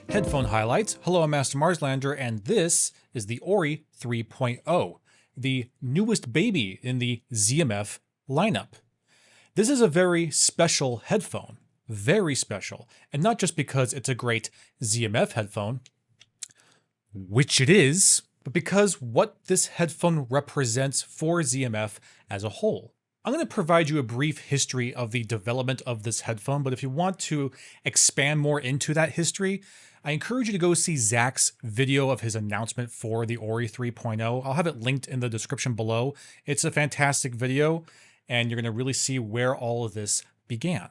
Headphone highlights. Hello, I'm Master Marslander, and this is the Ori 3.0, the newest baby in the ZMF lineup. This is a very special headphone, very special, and not just because it's a great ZMF headphone, which it is, but because what this headphone represents for ZMF as a whole. I'm going to provide you a brief history of the development of this headphone, but if you want to expand more into that history, I encourage you to go see Zach's video of his announcement for the Ori 3.0. I'll have it linked in the description below. It's a fantastic video, and you're going to really see where all of this began.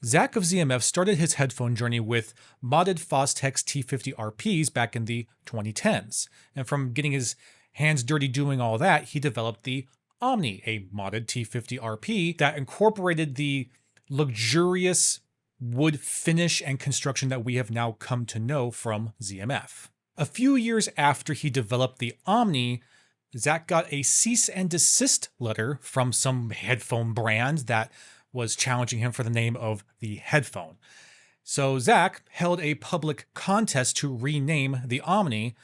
Zach of ZMF started his headphone journey with modded Fostex T50RPs back in the 2010s. And from getting his hands dirty doing all that, he developed the Omni, a modded T50RP that incorporated the luxurious wood finish and construction that we have now come to know from ZMF. A few years after he developed the Omni, Zach got a cease and desist letter from some headphone brand that was challenging him for the name of the headphone. So Zach held a public contest to rename the Omni,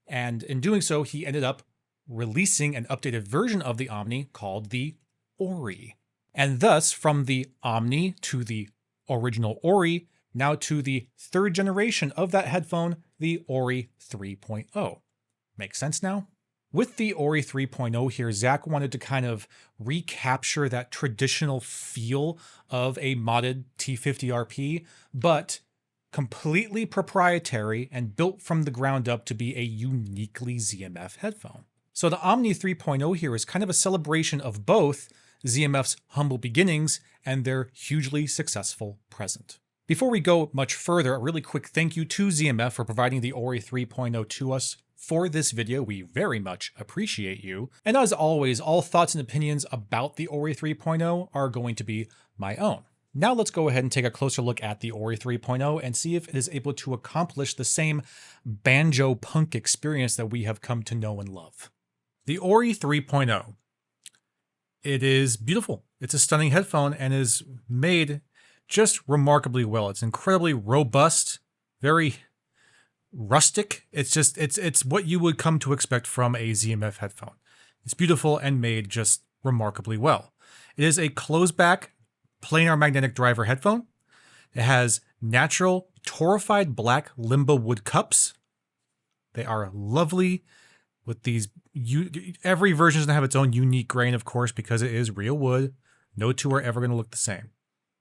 and in doing so, he ended up releasing an updated version of the Omni called the Ori. And thus, from the Omni to the original Ori, now to the third generation of that headphone, the Ori 3.0. Makes sense now? With the Ori 3.0 here, Zach wanted to kind of recapture that traditional feel of a modded T50RP, but completely proprietary and built from the ground up to be a uniquely ZMF headphone. So the Omni 3.0 here is kind of a celebration of both ZMF's humble beginnings and their hugely successful present. Before we go much further, a really quick thank you to ZMF for providing the Ori 3.0 to us for this video. We very much appreciate you. And as always, all thoughts and opinions about the Ori 3.0 are going to be my own. Now let's go ahead and take a closer look at the Ori 3.0 and see if it is able to accomplish the same banjo punk experience that we have come to know and love. The Ori 3.0. It is beautiful. It's a stunning headphone and is made just remarkably well. It's incredibly robust, very rustic. It's what you would come to expect from a ZMF headphone. It's beautiful and made just remarkably well. It is a closed-back planar magnetic driver headphone. It has natural torrefied black limbo wood cups. They are lovely with these. Every version is going to have its own unique grain, of course, because it is real wood. No two are ever going to look the same.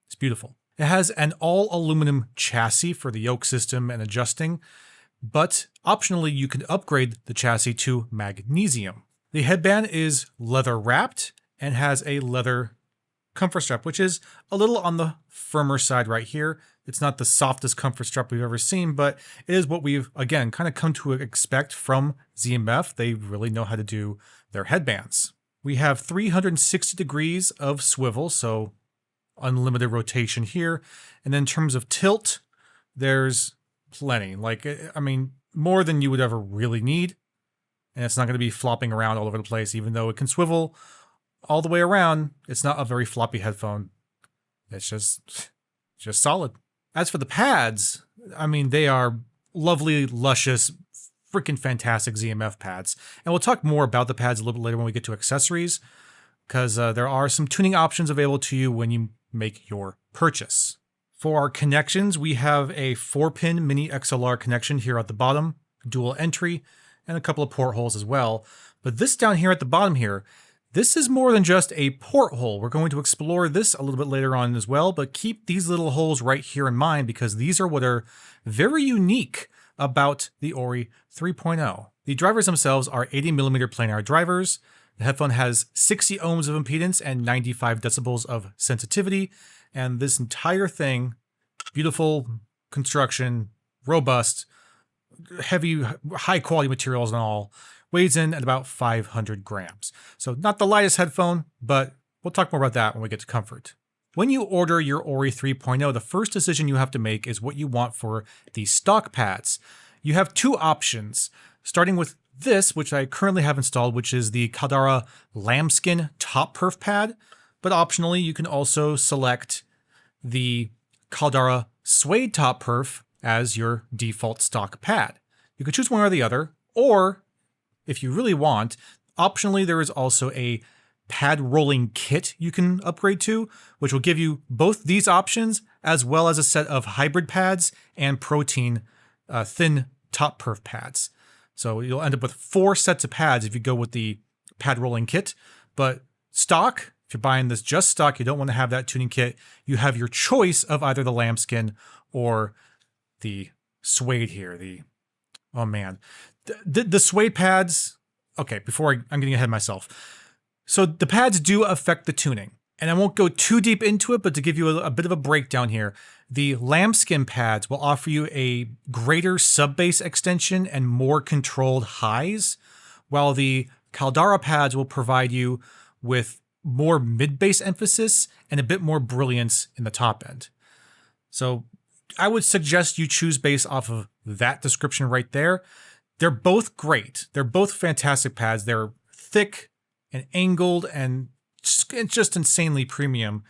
It's beautiful. It has an all aluminum chassis for the yoke system and adjusting, but optionally you can upgrade the chassis to magnesium. The headband is leather wrapped and has a leather comfort strap, which is a little on the firmer side right here. It's not the softest comfort strap we've ever seen, but it is what we've, again, kind of come to expect from ZMF. They really know how to do their headbands. We have 360 degrees of swivel, so unlimited rotation here. And then in terms of tilt, there's plenty. Like, I mean, more than you would ever really need. And it's not going to be flopping around all over the place, even though it can swivel all the way around. It's not a very floppy headphone. It's just solid. As for the pads, I mean, they are lovely, luscious, freaking fantastic ZMF pads. And we'll talk more about the pads a little bit later when we get to accessories, because there are some tuning options available to you when you make your purchase. For our connections, we have a 4-pin mini XLR connection here at the bottom, dual entry, and a couple of portholes as well. But this down here at the bottom here, This is more than just a porthole. We're going to explore this a little bit later on as well, but keep these little holes right here in mind because these are what are very unique about the Ori 3.0. The drivers themselves are 80mm planar drivers. The headphone has 60 ohms of impedance and 95 decibels of sensitivity. And this entire thing, beautiful construction, robust, heavy, high quality materials and all, weighs in at about 500 grams. So not the lightest headphone, but we'll talk more about that when we get to comfort. When you order your Ori 3.0, the first decision you have to make is what you want for the stock pads. You have two options, starting with this, which I currently have installed, which is the Caldara lambskin top perf pad, but optionally you can also select the Caldara suede top perf as your default stock pad. You can choose one or the other, or if you really want, optionally there is also a pad rolling kit you can upgrade to, which will give you both these options as well as a set of hybrid pads and protein thin top perf pads. So you'll end up with 4 sets of pads if you go with the pad rolling kit, but stock, if you're buying this just stock, you don't want to have that tuning kit, you have your choice of either the lambskin or the suede here. Oh man, the suede pads. Okay, I'm getting ahead of myself. So the pads do affect the tuning, and I won't go too deep into it, but to give you a bit of a breakdown here, the lambskin pads will offer you a greater sub-bass extension and more controlled highs, while the Caldara pads will provide you with more mid-bass emphasis and a bit more brilliance in the top end. So I would suggest you choose based off of that description right there. They're both great. They're both fantastic pads. They're thick and angled and just insanely premium.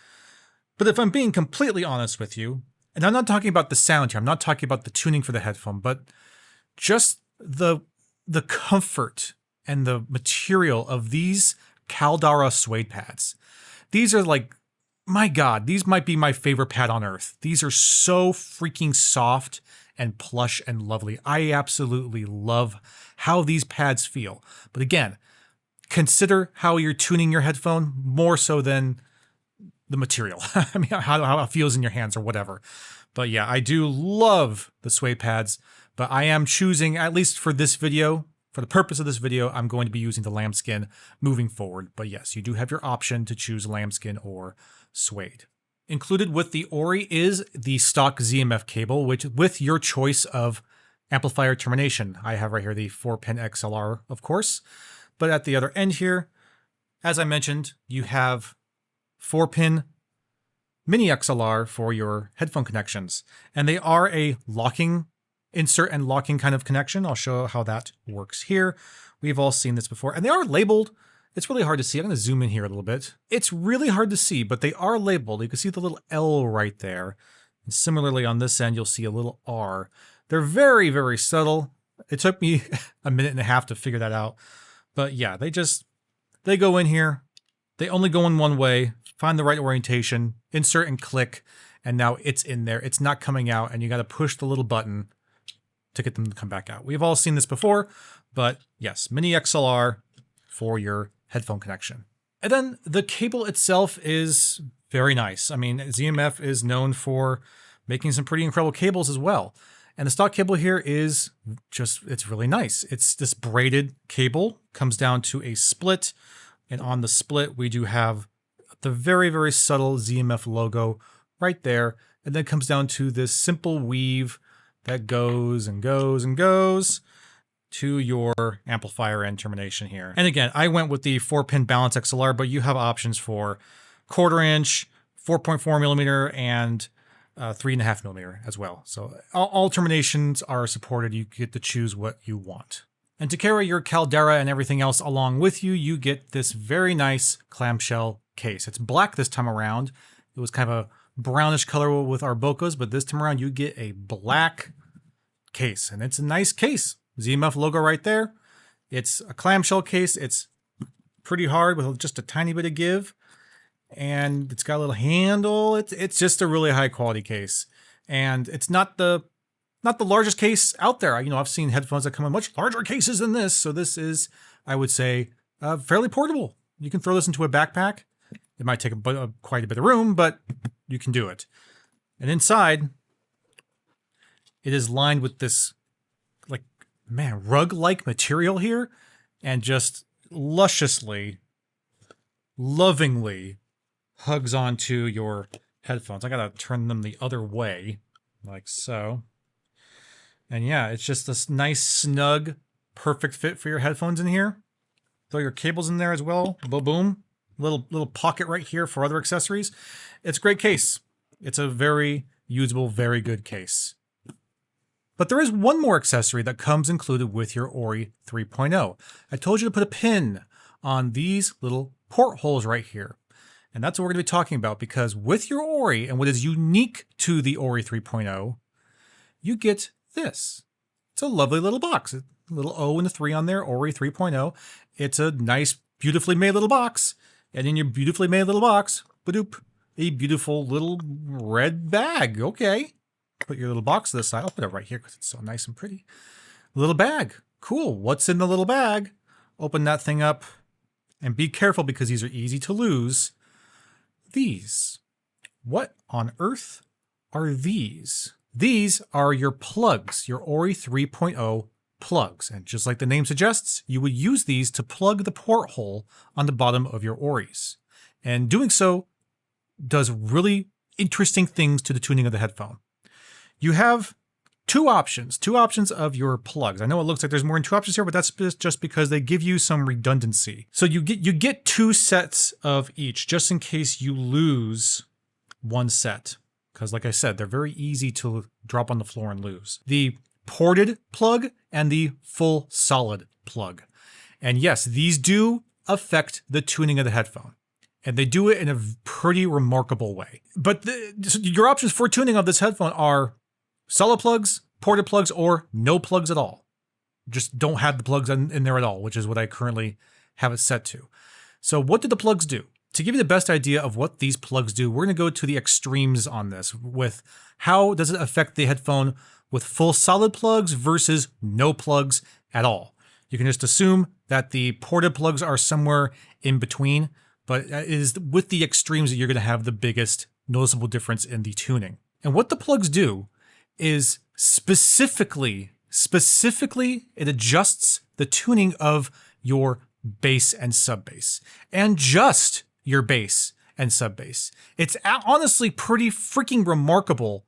But if I'm being completely honest with you, and I'm not talking about the sound here, I'm not talking about the tuning for the headphone, but just the comfort and the material of these Caldara suede pads. These are like, my God, these might be my favorite pad on earth. These are so freaking soft and plush and lovely. I absolutely love how these pads feel. But again, consider how you're tuning your headphone more so than the material. I mean, how it feels in your hands or whatever. But yeah, I do love the suede pads, but I am choosing, at least for this video, for the purpose of this video, I'm going to be using the lambskin moving forward. But yes, you do have your option to choose lambskin or suede. Included with the Ori is the stock ZMF cable, which with your choice of amplifier termination. I have right here the 4-pin XLR, of course. But at the other end here, as I mentioned, you have 4-pin mini XLR for your headphone connections. And they are a locking insert and locking kind of connection. I'll show how that works here. We've all seen this before. And they are labeled. It's really hard to see. I'm going to zoom in here a little bit. It's really hard to see, but they are labeled. You can see the little L right there. And similarly on this end, you'll see a little R. They're very, very subtle. It took me a minute and a half to figure that out. But yeah, they go in here. They only go in one way. Find the right orientation, insert and click, and now it's in there. It's not coming out, and you got to push the little button to get them to come back out. We've all seen this before, but yes, mini XLR for your headphone connection. And then the cable itself is very nice. I mean, ZMF is known for making some pretty incredible cables as well. And the stock cable here is just, it's really nice. It's this braided cable, comes down to a split. And on the split, we do have the very, very subtle ZMF logo right there. And then it comes down to this simple weave that goes and goes and goes to your amplifier end termination here. And again, I went with the 4-pin balance XLR, but you have options for 1/4 inch, 4.4mm, and 3.5mm as well. So all terminations are supported. You get to choose what you want. And to carry your Caldara and everything else along with you, you get this very nice clamshell case. It's black this time around. It was kind of a brownish color with our Bokehs, but this time around you get a black case, and it's a nice case. ZMF logo right there. It's a clamshell case. It's pretty hard with just a tiny bit of give, and it's got a little handle. It's just a really high quality case, and it's not the largest case out there. You know, I've seen headphones that come in much larger cases than this, so this is, I would say, fairly portable. You can throw this into a backpack. It might take quite a bit of room, but you can do it. And inside, it is lined with this, like, man, rug-like material here, and just lusciously, lovingly hugs onto your headphones. I gotta turn them the other way, like so. And yeah, it's just this nice, snug, perfect fit for your headphones in here. Throw your cables in there as well. Boom, boom. Little pocket right here for other accessories. It's a great case. It's a very usable, very good case. But there is one more accessory that comes included with your Ori 3.0. I told you to put a pin on these little portholes right here. And that's what we're going to be talking about, because with your Ori, and what is unique to the Ori 3.0, you get this. It's a lovely little box. A little O and a 3 on there, Ori 3.0. It's a nice, beautifully made little box. And in your beautifully made little box, badoop, a beautiful little red bag. Okay. Put your little box to the side. I'll put it right here because it's so nice and pretty. Little bag. Cool. What's in the little bag? Open that thing up and be careful because these are easy to lose. These. What on earth are these? These are your plugs, your Ori 3.0 plugs. And just like the name suggests, you would use these to plug the porthole on the bottom of your Oris. And doing so does really interesting things to the tuning of the headphone. You have two options of your plugs. I know it looks like there's more than two options here, but that's just because they give you some redundancy. So you get two sets of each, just in case you lose one set. Because like I said, they're very easy to drop on the floor and lose. The ported plug and the full solid plug. And yes, these do affect the tuning of the headphone. And they do it in a pretty remarkable way. But your options for tuning of this headphone are solid plugs, ported plugs, or no plugs at all. Just don't have the plugs in there at all, which is what I currently have it set to. So what do the plugs do? To give you the best idea of what these plugs do, we're going to go to the extremes on this with how does it affect the headphone with full solid plugs versus no plugs at all. You can just assume that the ported plugs are somewhere in between, but it is with the extremes that you're going to have the biggest noticeable difference in the tuning. And what the plugs do is specifically, it adjusts the tuning of your bass and sub bass, and just your bass and sub bass. It's honestly pretty freaking remarkable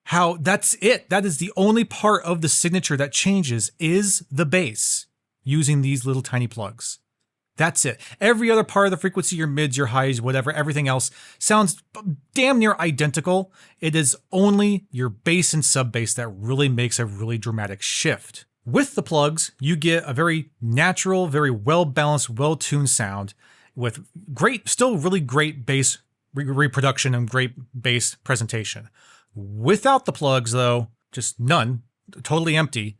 how that's it. That is the only part of the signature that changes is the bass using these little tiny plugs. That's it. Every other part of the frequency, your mids, your highs, whatever, everything else sounds damn near identical. It is only your bass and sub bass that really makes a really dramatic shift. With the plugs, you get a very natural, very well-balanced, well-tuned sound with great, still really great bass reproduction and great bass presentation. Without the plugs though, just none, totally empty,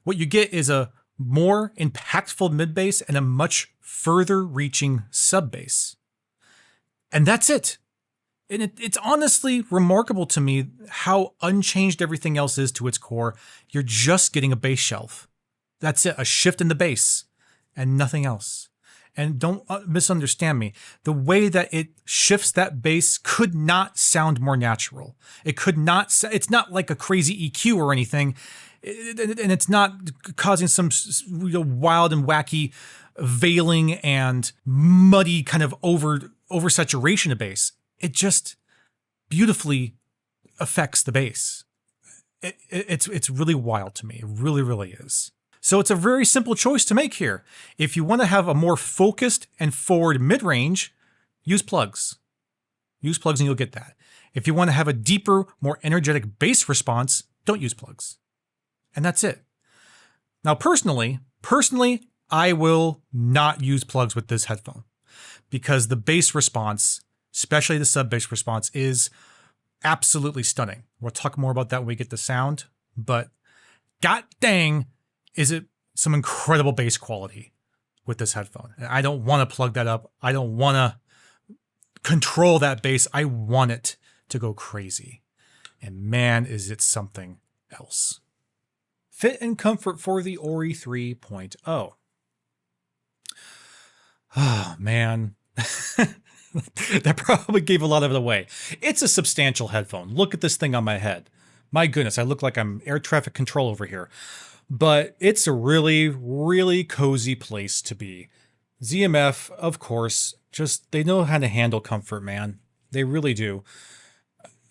what you get is a more impactful mid bass and a much further reaching sub bass. And that's it. And it's honestly remarkable to me how unchanged everything else is to its core. You're just getting a bass shelf. That's it, a shift in the bass and nothing else. And don't misunderstand me. The way that it shifts that bass could not sound more natural. It could not, it's not like a crazy EQ or anything. And it's not causing some wild and wacky veiling and muddy kind of oversaturation of bass. It just beautifully affects the bass. It's really wild to me. It really, really is. So it's a very simple choice to make here. If you want to have a more focused and forward mid-range, use plugs. Use plugs and you'll get that. If you want to have a deeper, more energetic bass response, don't use plugs. And that's it. Now, personally, I will not use plugs with this headphone because the bass response, especially the sub bass response, is absolutely stunning. We'll talk more about that when we get the sound, but god dang, is it some incredible bass quality with this headphone. And I don't want to plug that up. I don't want to control that bass. I want it to go crazy. And man, is it something else. Fit and comfort for the Ori 3.0. Oh, man. That probably gave a lot of it away. It's a substantial headphone. Look at this thing on my head. My goodness, I look like I'm air traffic control over here. But it's a really, really cozy place to be. ZMF, of course, just they know how to handle comfort, man. They really do.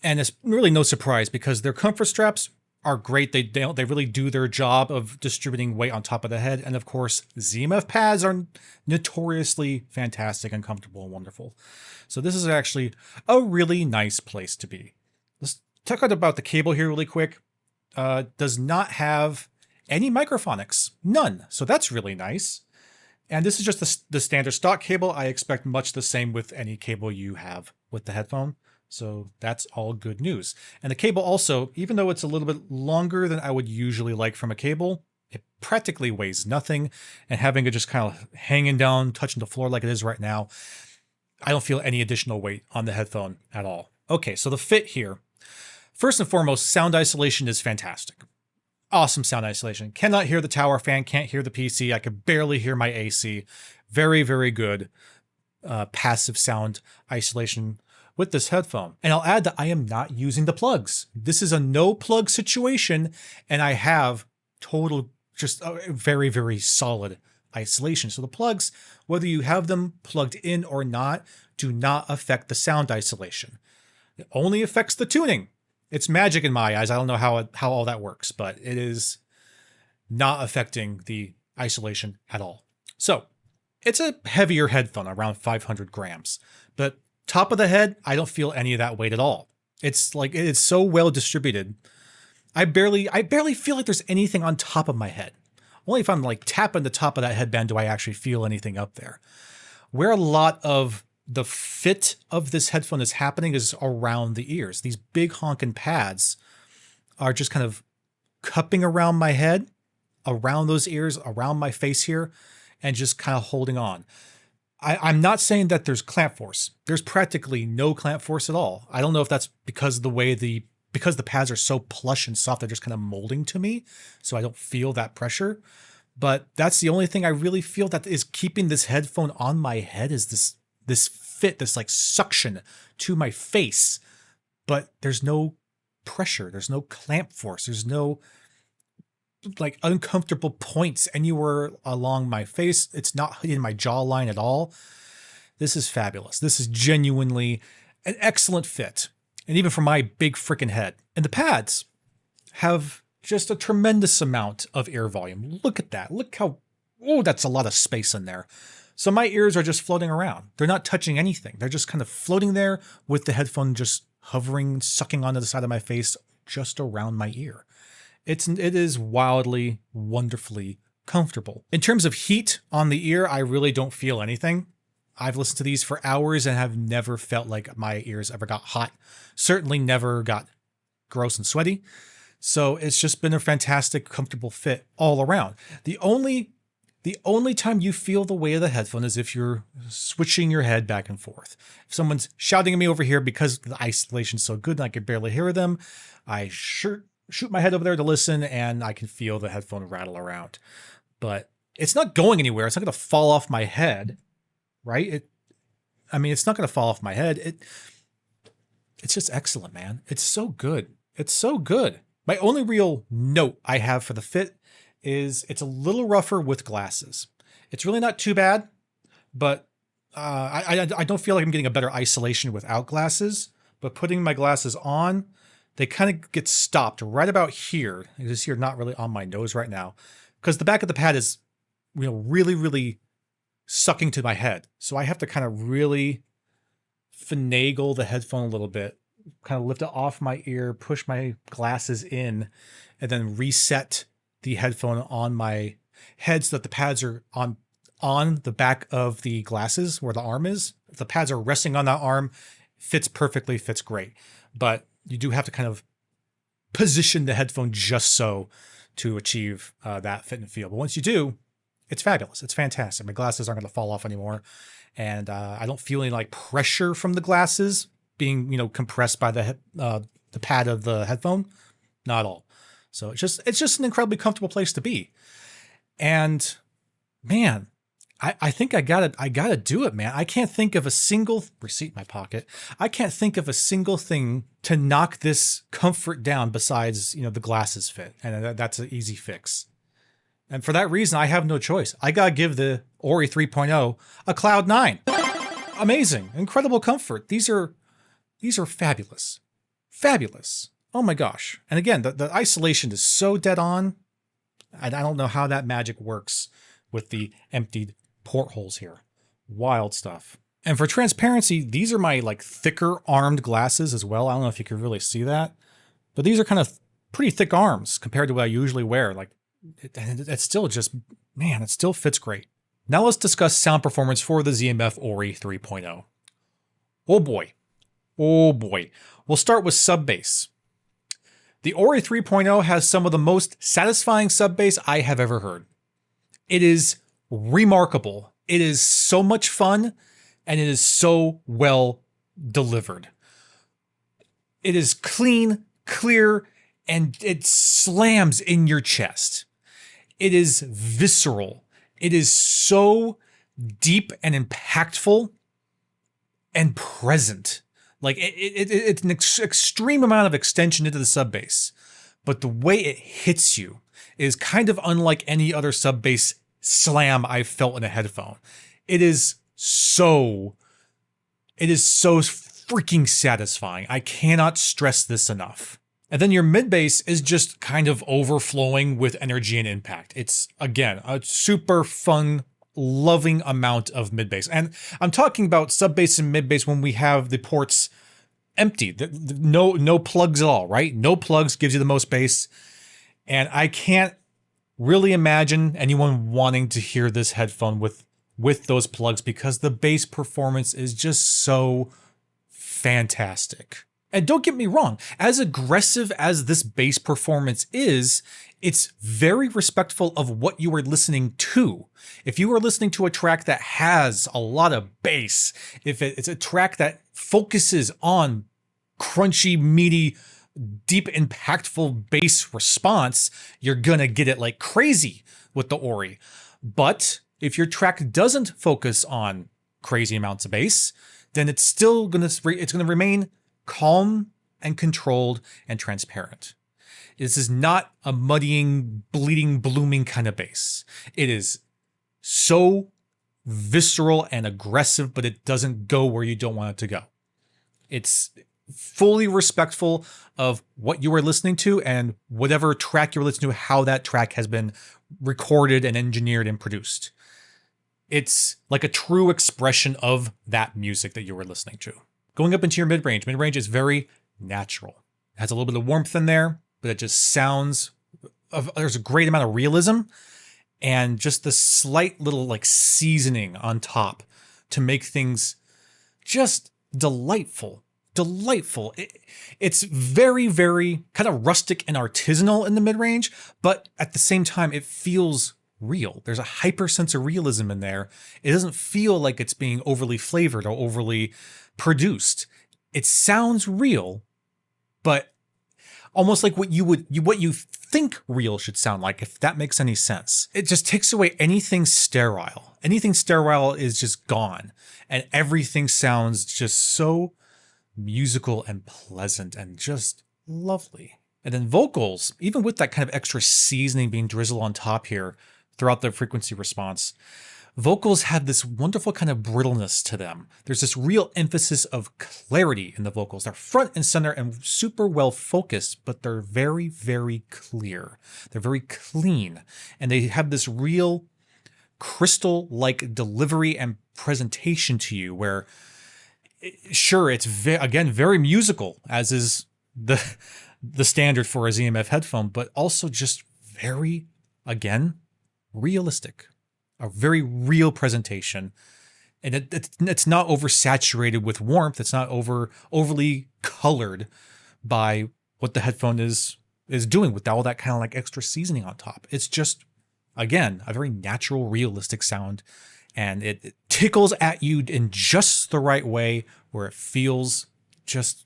And it's really no surprise because their comfort straps are great. They really do their job of distributing weight on top of the head. And of course, ZMF pads are notoriously fantastic and comfortable and wonderful. So this is actually a really nice place to be. Let's talk about the cable here really quick. Does not have any microphonics, none. So that's really nice. And this is just the standard stock cable. I expect much the same with any cable you have with the headphone. So that's all good news. And the cable also, even though it's a little bit longer than I would usually like from a cable, it practically weighs nothing. And having it just kind of hanging down, touching the floor like it is right now, I don't feel any additional weight on the headphone at all. Okay, so the fit here. First and foremost, sound isolation is fantastic. Awesome sound isolation. Cannot hear the tower fan, can't hear the PC. I could barely hear my AC. Very, very good passive sound isolation with this headphone. And I'll add that I am not using the plugs. This is a no plug situation, and I have total, just very, very solid isolation. So the plugs, whether you have them plugged in or not, do not affect the sound isolation. It only affects the tuning. It's magic in my eyes. I don't know how all that works, but it is not affecting the isolation at all. So it's a heavier headphone, around 500 grams, but top of the head, I don't feel any of that weight at all. It's like, it's so well distributed. I barely feel like there's anything on top of my head. Only if I'm like tapping the top of that headband do I actually feel anything up there. Where a lot of the fit of this headphone is happening is around the ears. These big honking pads are just kind of cupping around my head, around those ears, around my face here, and just kind of holding on. I'm not saying that there's clamp force. There's practically no clamp force at all. I don't know if that's because of the way because the pads are so plush and soft, they're just kind of molding to me, so I don't feel that pressure. But that's the only thing I really feel that is keeping this headphone on my head is this fit, this like suction to my face. But there's no pressure. There's no clamp force. There's no like uncomfortable points anywhere along my face. It's not in my jawline at all. This is fabulous. This is genuinely an excellent fit. And even for my big freaking head. And the pads have just a tremendous amount of air volume. Look at that. Look how, oh, that's a lot of space in there. So my ears are just floating around. They're not touching anything. They're just kind of floating there with the headphone just hovering, sucking onto the side of my face, just around my ear. It is wildly, wonderfully comfortable. In terms of heat on the ear, I really don't feel anything. I've listened to these for hours and have never felt like my ears ever got hot. Certainly never got gross and sweaty. So it's just been a fantastic, comfortable fit all around. The only time you feel the weight of the headphone is if you're switching your head back and forth. If someone's shouting at me over here because the isolation's so good and I can barely hear them, I shoot my head over there to listen and I can feel the headphone rattle around. But it's not going anywhere. It's not going to fall off my head, right? It's not going to fall off my head. It's just excellent, man. It's so good. It's so good. My only real note I have for the fit is it's a little rougher with glasses. It's really not too bad, but I don't feel like I'm getting a better isolation without glasses, but putting my glasses on, they kind of get stopped right about here. You just here, not really on my nose right now, because the back of the pad is, really, really sucking to my head. So I have to kind of really finagle the headphone a little bit, kind of lift it off my ear, push my glasses in, and then reset the headphone on my head so that the pads are on the back of the glasses where the arm is. If the pads are resting on that arm, fits perfectly, fits great. But you do have to kind of position the headphone just so to achieve that fit and feel. But once you do, it's fabulous. It's fantastic. My glasses aren't going to fall off anymore. And I don't feel any like pressure from the glasses being, compressed by the pad of the headphone. Not at all. So it's just an incredibly comfortable place to be. And man, I think I gotta do it, man. I can't think of a single receipt in my pocket. I can't think of a single thing to knock this comfort down besides, you know, the glasses fit. And that's an easy fix. And for that reason, I have no choice. I gotta give the Ori 3.0 a Cloud 9. Amazing, incredible comfort. These are fabulous. Fabulous. Oh my gosh. And again, the isolation is so dead on. I don't know how that magic works with the emptied portholes here. Wild stuff. And for transparency, these are my like thicker armed glasses as well. I don't know if you can really see that, but these are kind of pretty thick arms compared to what I usually wear. Like it's still just, man, it still fits great. Now let's discuss sound performance for the ZMF Ori 3.0. Oh boy. Oh boy. We'll start with sub bass. The Ori 3.0 has some of the most satisfying sub bass I have ever heard. It is remarkable. It is so much fun, and it is so well delivered. It is clean, clear, and it slams in your chest. It is visceral. It is so deep and impactful and present. Like it's an extreme amount of extension into the sub bass, but the way it hits you is kind of unlike any other sub bass slam I've felt in a headphone. It is so freaking satisfying. I cannot stress this enough. And then your mid bass is just kind of overflowing with energy and impact. It's, again, a super fun, loving amount of mid bass. And I'm talking about sub bass and mid bass when we have the ports empty. No plugs at all, right? No plugs gives you the most bass. And I can't really imagine anyone wanting to hear this headphone with those plugs because the bass performance is just so fantastic. And don't get me wrong, as aggressive as this bass performance is, it's very respectful of what you are listening to. If you are listening to a track that has a lot of bass, if it's a track that focuses on crunchy, meaty, deep, impactful bass response, you're gonna get it like crazy with the Ori. But if your track doesn't focus on crazy amounts of bass, then it's still gonna remain calm and controlled and transparent. This is not a muddying, bleeding, blooming kind of bass. It is so visceral and aggressive, but it doesn't go where you don't want it to go. It's fully respectful of what you are listening to and whatever track you're listening to, how that track has been recorded and engineered and produced. It's like a true expression of that music that you were listening to. Going up into your mid-range. Mid-range is very natural. It has a little bit of warmth in there, but it just sounds, there's a great amount of realism and just the slight little like seasoning on top to make things just delightful. Delightful. It's very, very kind of rustic and artisanal in the mid-range, but at the same time, it feels real. There's a hyper sense of realism in there. It doesn't feel like it's being overly flavored or overly produced. It sounds real, but almost like what you think real should sound like, if that makes any sense. It just takes away anything sterile. Anything sterile is just gone, and everything sounds just so musical and pleasant and just lovely. And then vocals, even with that kind of extra seasoning being drizzled on top here throughout the frequency response, vocals have this wonderful kind of brittleness to them. There's this real emphasis of clarity in the vocals. They're front and center and super well focused, but they're very, very clear. They're very clean. And they have this real crystal-like delivery and presentation to you where, sure, it's again very musical, as is the standard for a ZMF headphone, but also just very, again, realistic. A very real presentation, and it's not oversaturated with warmth. It's not overly colored by what the headphone is doing with all that kind of like extra seasoning on top. It's just, again, a very natural, realistic sound, and it tickles at you in just the right way where it feels just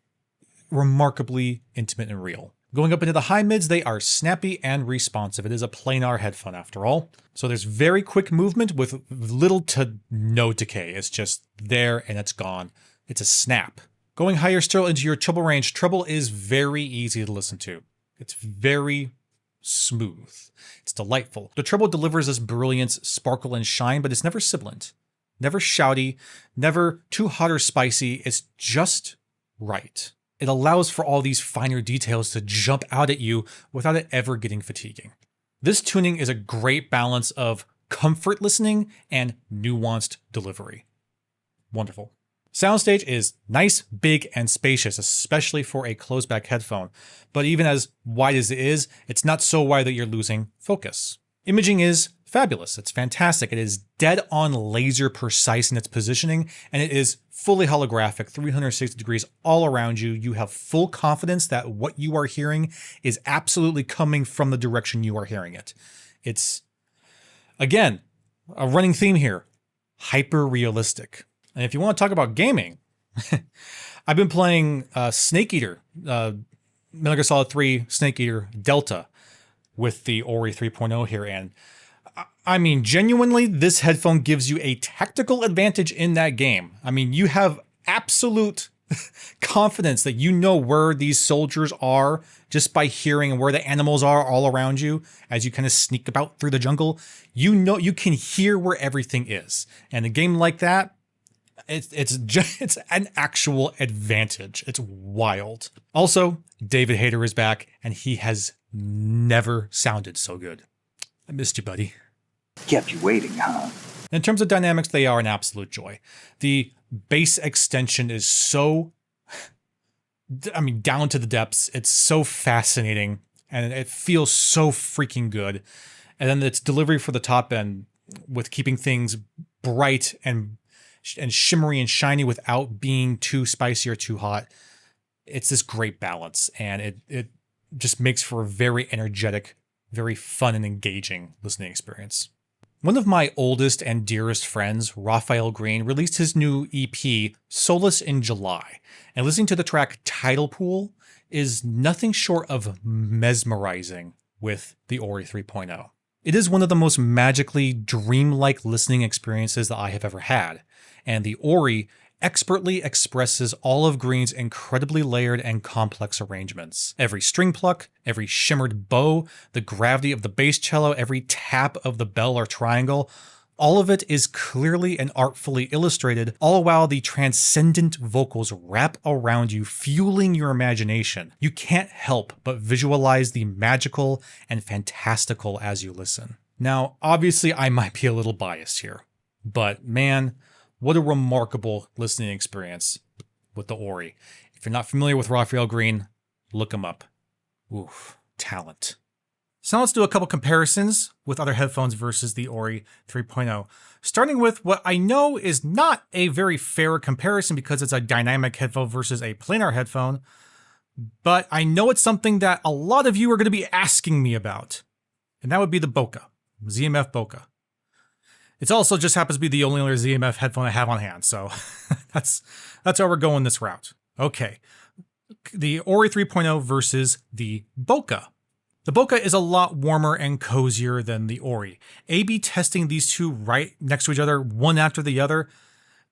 remarkably intimate and real. Going up into the high mids, they are snappy and responsive. It is a planar headphone after all. So there's very quick movement with little to no decay. It's just there and it's gone. It's a snap. Going higher still into your treble range, treble is very easy to listen to. It's very smooth. It's delightful. The treble delivers this brilliance, sparkle, and shine, but it's never sibilant, never shouty, never too hot or spicy. It's just right. It allows for all these finer details to jump out at you without it ever getting fatiguing. This tuning is a great balance of comfort listening and nuanced delivery. Wonderful. Soundstage is nice, big, and spacious, especially for a closed-back headphone. But even as wide as it is, it's not so wide that you're losing focus. Imaging is fabulous. It's fantastic. It is dead on laser precise in its positioning, and it is fully holographic, 360 degrees all around you. You have full confidence that what you are hearing is absolutely coming from the direction you are hearing it. It's, again, a running theme here, hyper realistic. And if you want to talk about gaming, I've been playing Snake Eater, Metal Gear Solid 3 Snake Eater Delta with the Ori 3.0 here, and I mean, genuinely, this headphone gives you a tactical advantage in that game. I mean, you have absolute confidence that you know where these soldiers are just by hearing where the animals are all around you as you kind of sneak about through the jungle. You know, you can hear where everything is. And a game like that, it's an actual advantage. It's wild. Also, David Hayter is back, and he has never sounded so good. I missed you, buddy. Kept you waiting, huh? In terms of dynamics, they are an absolute joy. The bass extension is so, I mean, down to the depths. It's so fascinating, and it feels so freaking good. And then its delivery for the top end with keeping things bright and shimmery and shiny without being too spicy or too hot. It's this great balance, and it just makes for a very energetic, very fun and engaging listening experience. One of my oldest and dearest friends, Raphael Green, released his new EP, Solace, in July, and listening to the track Tidal Pool is nothing short of mesmerizing with the Ori 3.0. It is one of the most magically dreamlike listening experiences that I have ever had, and the Ori expertly expresses all of Green's incredibly layered and complex arrangements. Every string pluck, every shimmered bow, the gravity of the bass cello, every tap of the bell or triangle, all of it is clearly and artfully illustrated, all while the transcendent vocals wrap around you, fueling your imagination. You can't help but visualize the magical and fantastical as you listen. Now, obviously I might be a little biased here, but man, what a remarkable listening experience with the Ori. If you're not familiar with Raphael Green, look him up. Oof, talent. So now let's do a couple comparisons with other headphones versus the Ori 3.0. Starting with what I know is not a very fair comparison because it's a dynamic headphone versus a planar headphone, but I know it's something that a lot of you are going to be asking me about, and that would be the Bokeh, ZMF Bokeh. It also just happens to be the only other ZMF headphone I have on hand, so that's how we're going this route. Okay, the Ori 3.0 versus the Bokeh. The Bokeh is a lot warmer and cozier than the Ori. A/B testing these two right next to each other, one after the other,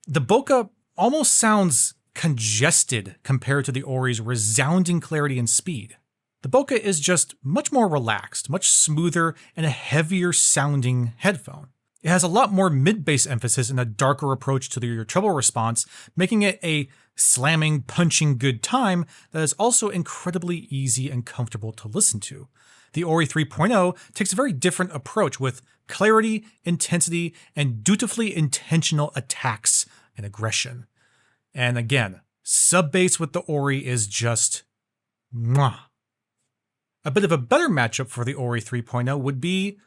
the Bokeh almost sounds congested compared to the Ori's resounding clarity and speed. The Bokeh is just much more relaxed, much smoother, and a heavier sounding headphone. It has a lot more mid-bass emphasis and a darker approach to your treble response, making it a slamming, punching good time that is also incredibly easy and comfortable to listen to. The Ori 3.0 takes a very different approach with clarity, intensity, and dutifully intentional attacks and aggression. And again, sub-bass with the Ori is just mwah. A bit of a better matchup for the Ori 3.0 would be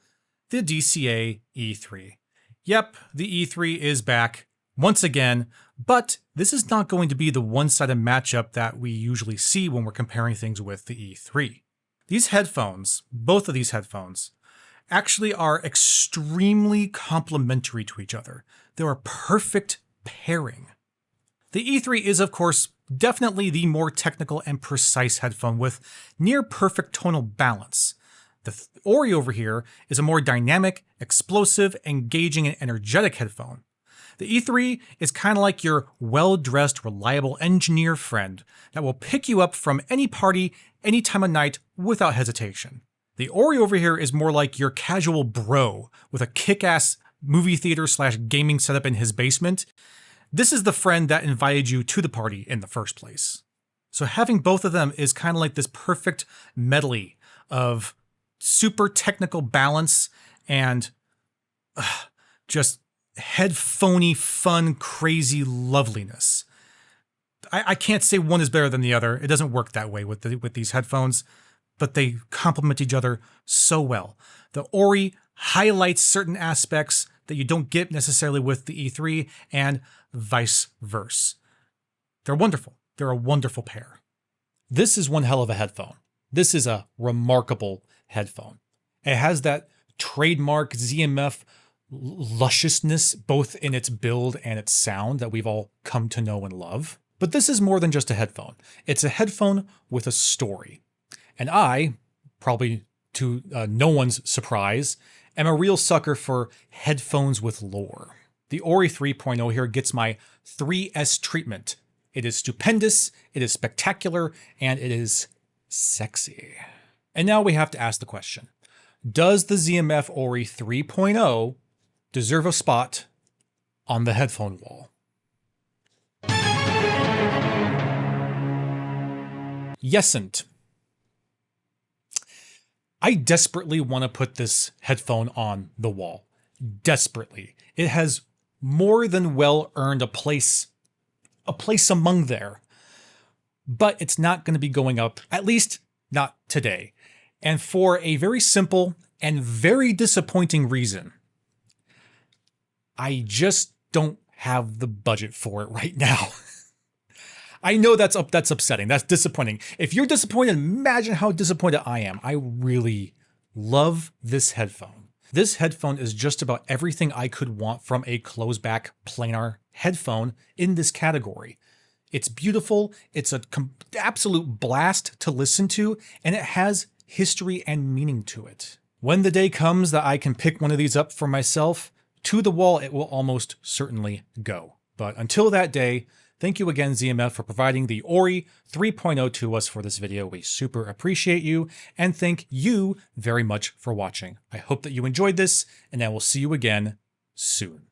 the DCA E3. Yep, the E3 is back once again, but this is not going to be the one-sided matchup that we usually see when we're comparing things with the E3. These headphones, both of these headphones, actually are extremely complementary to each other. They're a perfect pairing. The E3 is, of course, definitely the more technical and precise headphone with near perfect tonal balance. The Ori over here is a more dynamic, explosive, engaging, and energetic headphone. The E3 is kind of like your well-dressed, reliable engineer friend that will pick you up from any party, any time of night, without hesitation. The Ori over here is more like your casual bro with a kick-ass movie theater / gaming setup in his basement. This is the friend that invited you to the party in the first place. So having both of them is kind of like this perfect medley of super technical balance and just headphony, fun, crazy loveliness. I can't say one is better than the other. It doesn't work that way with these headphones, but they complement each other so well. The Ori highlights certain aspects that you don't get necessarily with the E3, and vice versa. They're wonderful. They're a wonderful pair. This is one hell of a headphone. This is a remarkable headphone. It has that trademark ZMF lusciousness, both in its build and its sound that we've all come to know and love. But this is more than just a headphone. It's a headphone with a story. And I, probably to no one's surprise, am a real sucker for headphones with lore. The Ori 3.0 here gets my 3S treatment. It is stupendous, it is spectacular, and it is sexy. And now we have to ask the question, does the ZMF Ori 3.0 deserve a spot on the headphone wall? Yesn't. I desperately want to put this headphone on the wall. Desperately. It has more than well earned a place among there. But it's not going to be going up, at least not today. And for a very simple and very disappointing reason. I just don't have the budget for it right now. I know that's upsetting. That's disappointing. If you're disappointed, imagine how disappointed I am. I really love this headphone. This headphone is just about everything I could want from a closed-back planar headphone in this category. It's beautiful, it's an absolute blast to listen to, and it has history and meaning to it. When the day comes that I can pick one of these up for myself, to the wall it will almost certainly go. But until that day, thank you again, ZMF, for providing the Ori 3.0 to us for this video. We super appreciate you, and thank you very much for watching. I hope that you enjoyed this, and I will see you again soon.